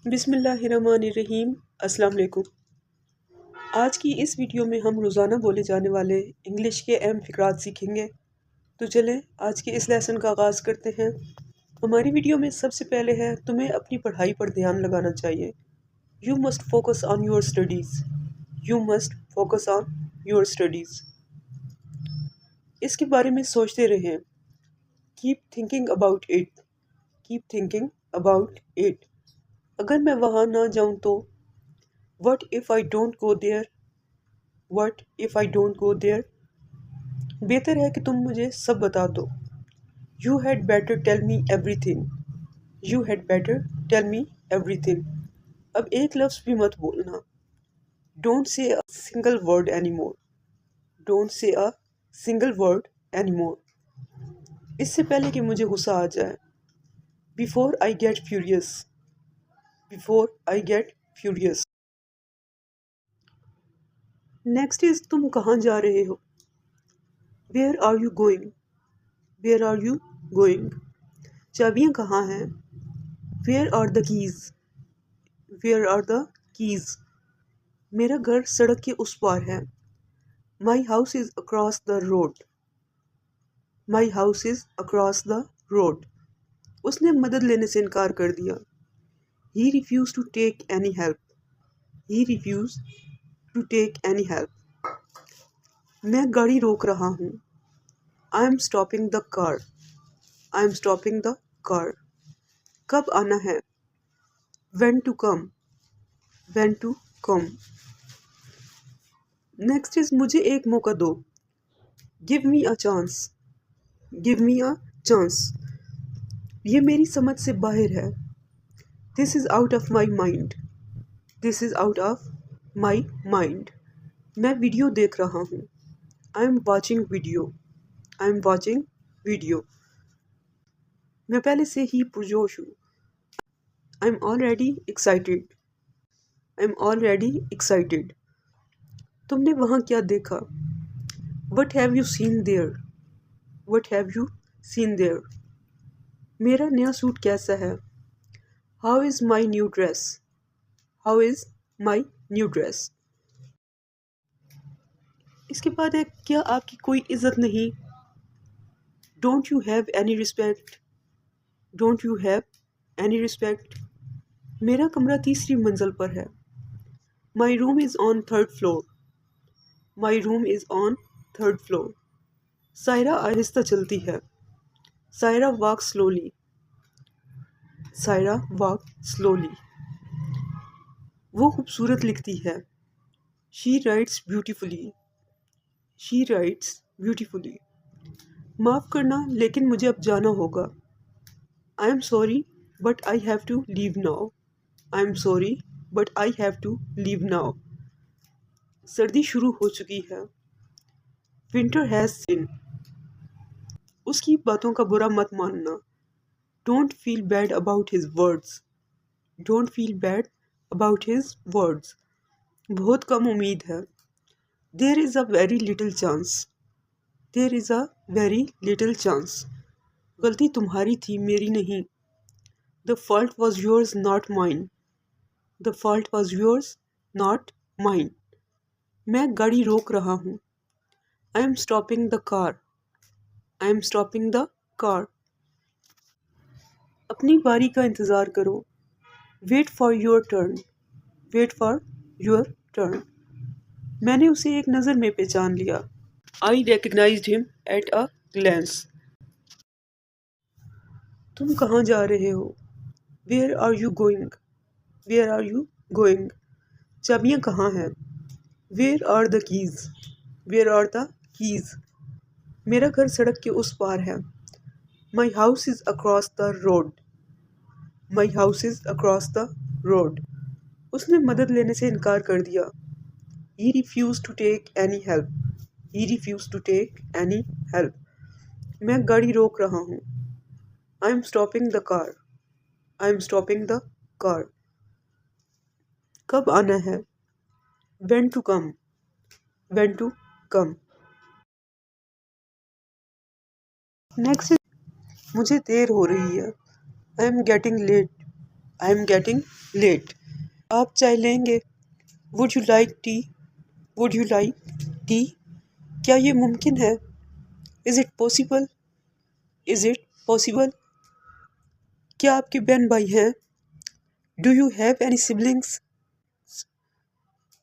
बिस्मिल्लाहिर्रहमानिर्रहीम। अस्सलाम वालेकुम। आज की इस वीडियो में हम रोज़ाना बोले जाने वाले इंग्लिश के अहम फ़िक़रात सीखेंगे। तो चलें आज के इस लेसन का आगाज़ करते हैं। हमारी वीडियो में सबसे पहले है तुम्हें अपनी पढ़ाई पर ध्यान लगाना चाहिए। You must focus on your studies. You must focus on your studies. इसके बारे में सोचते रहें। Keep thinking about it. Keep thinking about it. अगर मैं वहाँ ना जाऊँ तो What if I don't go there? What if I don't go there? बेहतर है कि तुम मुझे सब बता दो। You had better tell me everything. You had better tell me everything. अब एक लफ्ज़ भी मत बोलना। Don't say a single word anymore. Don't say a single word anymore. इससे पहले कि मुझे गुस्सा आ जाए। Before I get furious. Before I get furious. Next is तुम कहाँ जा रहे हो। Where are you going. Where are you going. चाबियाँ कहाँ हैं। Where are the keys. Where are the keys. मेरा घर सड़क के उस पार है। My house is across the road. My house is across the road. उसने मदद लेने से इनकार कर दिया। He refuse to take any help. He refuse to take any help. मैं गाड़ी रोक रहा हूँ। I am stopping the car. I am stopping the car. कब आना है। When to come. When to come. Next is मुझे एक मौका दो। Give me a chance. Give me a chance. ये मेरी समझ से बाहर है। This is out of my mind. This is out of my mind. मैं वीडियो देख रहा हूँ। I am watching video. I am watching video. मैं पहले से ही पुरजोश हूँ। I am already excited. I am already excited. तुमने वहाँ क्या देखा। What have you seen there. What have you seen there. मेरा नया सूट कैसा है। How is my new dress. How is my new dress. इसके बाद है क्या आपकी कोई इज्जत नहीं। Don't you have any respect. Don't you have any respect. मेरा कमरा तीसरी मंजिल पर है। My room is on third floor. My room is on third floor. Saira आहिस्ता चलती है। Saira walk slowly. Saira walk slowly. वो खूबसूरत लिखती है। She writes beautifully. She writes beautifully. माफ़ करना लेकिन मुझे अब जाना होगा। I am sorry but I have to leave now. I am sorry but I have to leave now. सर्दी शुरू हो चुकी है। Winter has in. उसकी बातों का बुरा मत मानना। Don't feel bad about his words. Don't feel bad about his words. बहुत कम उम्मीद है। There is a very little chance. There is a very little chance. गलती तुम्हारी थी मेरी नहीं। The fault was yours not mine. The fault was yours not mine. मैं गाड़ी रोक रहा हूँ। I am stopping the car. I am stopping the car. अपनी बारी का इंतज़ार करो। Wait for your turn. Wait for your turn. मैंने उसे एक नज़र में पहचान लिया। I recognised him at a glance. तुम कहाँ जा रहे हो। Where are you going. Where are you going. चाबियाँ कहाँ हैं। Where are the keys. Where are the keys. मेरा घर सड़क के उस पार है। My house is across the road. My house is across the road. उसने मदद लेने से इनकार कर दिया। He refuse to take any help. He refuse to take any help. मैं गाड़ी रोक रहा हूँ। I am stopping the car. I am stopping the car. कब आना है। When to come. When to come. Next मुझे देर हो रही है। I am getting late. I am getting late. आप चाय लेंगे? Would you like tea? Would you like tea? क्या ये मुमकिन है? Is it possible? Is it possible? क्या आपके बहन भाई हैं? Do you have any siblings?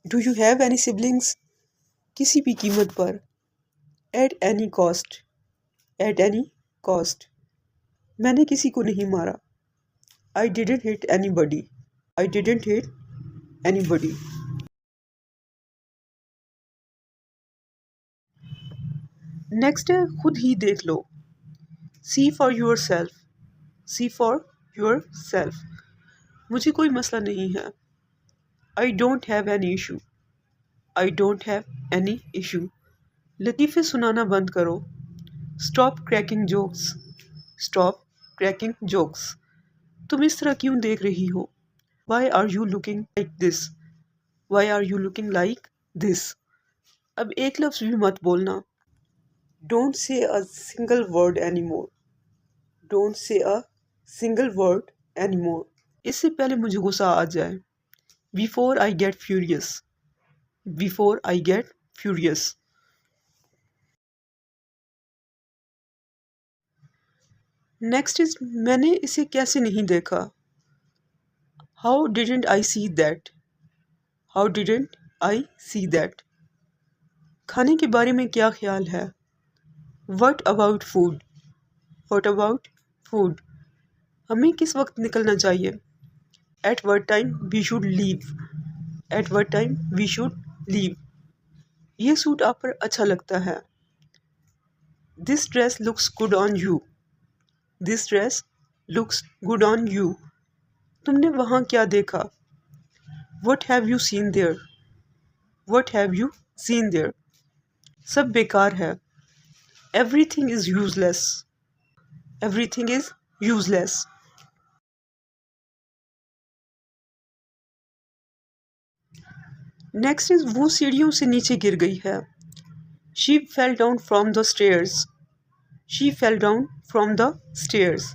Do you have any siblings? किसी भी कीमत पर। At any cost. At any cost. मैंने किसी को नहीं मारा। I didn't hit anybody. I didn't hit anybody. Next है खुद ही देख लो। See for yourself. See for yourself. मुझे कोई मसला नहीं है। I don't have any issue. I don't have any issue. लतीफ़े सुनाना बंद करो। Stop cracking jokes. Stop cracking jokes. तुम इस तरह क्यों देख रही हो? Why are you looking like this? Why are you looking like this? अब एक लफ्ज़ भी मत बोलना। Don't say a single word any more. Don't say a single word any more. इससे पहले मुझे गुस्सा आ जाए। Before I get furious. Before I get furious. Next is मैंने इसे कैसे नहीं देखा? How didn't I see that? How didn't I see that? खाने के बारे में क्या ख्याल है? What about food? What about food? हमें किस वक्त निकलना चाहिए? At what time we should leave? At what time we should leave? ये सूट आप पर अच्छा लगता है। This dress looks good on you. This dress looks good on you. तुमने वहाँ क्या देखा? What have you seen there? What have you seen there? सब बेकार है। Everything is useless. Everything is useless. Next is वो सीढ़ियों से नीचे गिर गई है। She fell down from the stairs. She fell down from the stairs.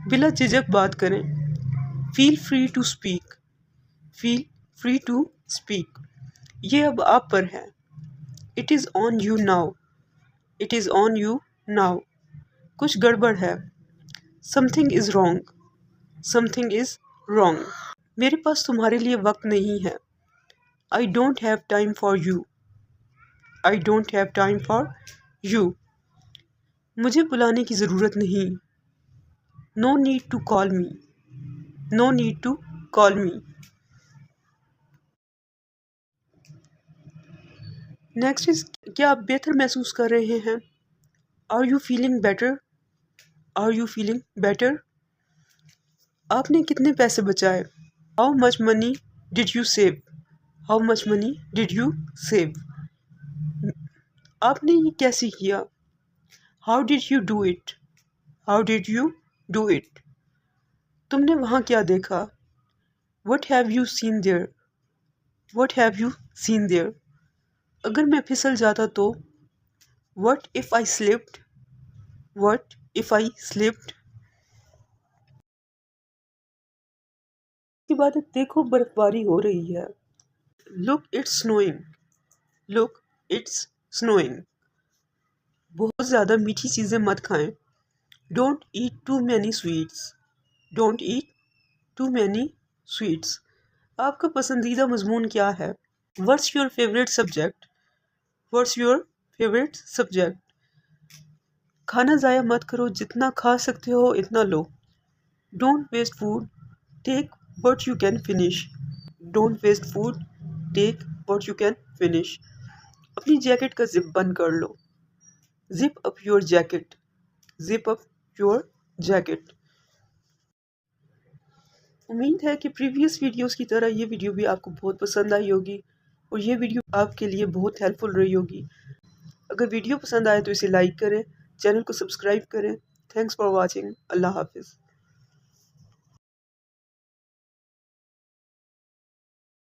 बिला झिझक बात करें। Feel free to speak. Feel free to speak. ये अब आप पर है। It is on you now. It is on you now. कुछ गड़बड़ है। Something is wrong. Something is wrong. मेरे पास तुम्हारे लिए वक्त नहीं है। I don't have time for you. I don't have time for you. मुझे बुलाने की ज़रूरत नहीं। No need to call me. No need to call me. Next is क्या आप बेहतर महसूस कर रहे हैं? Are you feeling better? Are you feeling better? आपने कितने पैसे बचाए? How much money did you save? How much money did you save? आपने ये कैसे किया? How did you do it? How did you do it? तुमने वहाँ क्या देखा? What have you seen there? What have you seen there? अगर मैं फिसल जाता तो? What if I slipped? What if I slipped? की बात है, देखो बर्फबारी हो रही है। Look it's snowing. Look it's snowing. बहुत ज़्यादा मीठी चीज़ें मत खाएं। Don't eat too many sweets. Don't eat too many sweets. आपका पसंदीदा मजमून क्या है? What's your favourite subject? What's your favourite subject? खाना ज़ाया मत करो, जितना खा सकते हो इतना लो। Don't waste food, take what you can finish. Don't waste food, take what you can finish. अपनी जैकेट का जिप बंद कर लो। Zip up your jacket. Zip up your jacket. उम्मीद है कि प्रीवियस वीडियोस की तरह ये वीडियो भी आपको बहुत पसंद आई होगी और ये वीडियो आपके लिए बहुत हेल्पफुल रही होगी। अगर वीडियो पसंद आए तो इसे लाइक करें, चैनल को सब्सक्राइब करें। Thanks for watching. अल्लाह हाफिज़।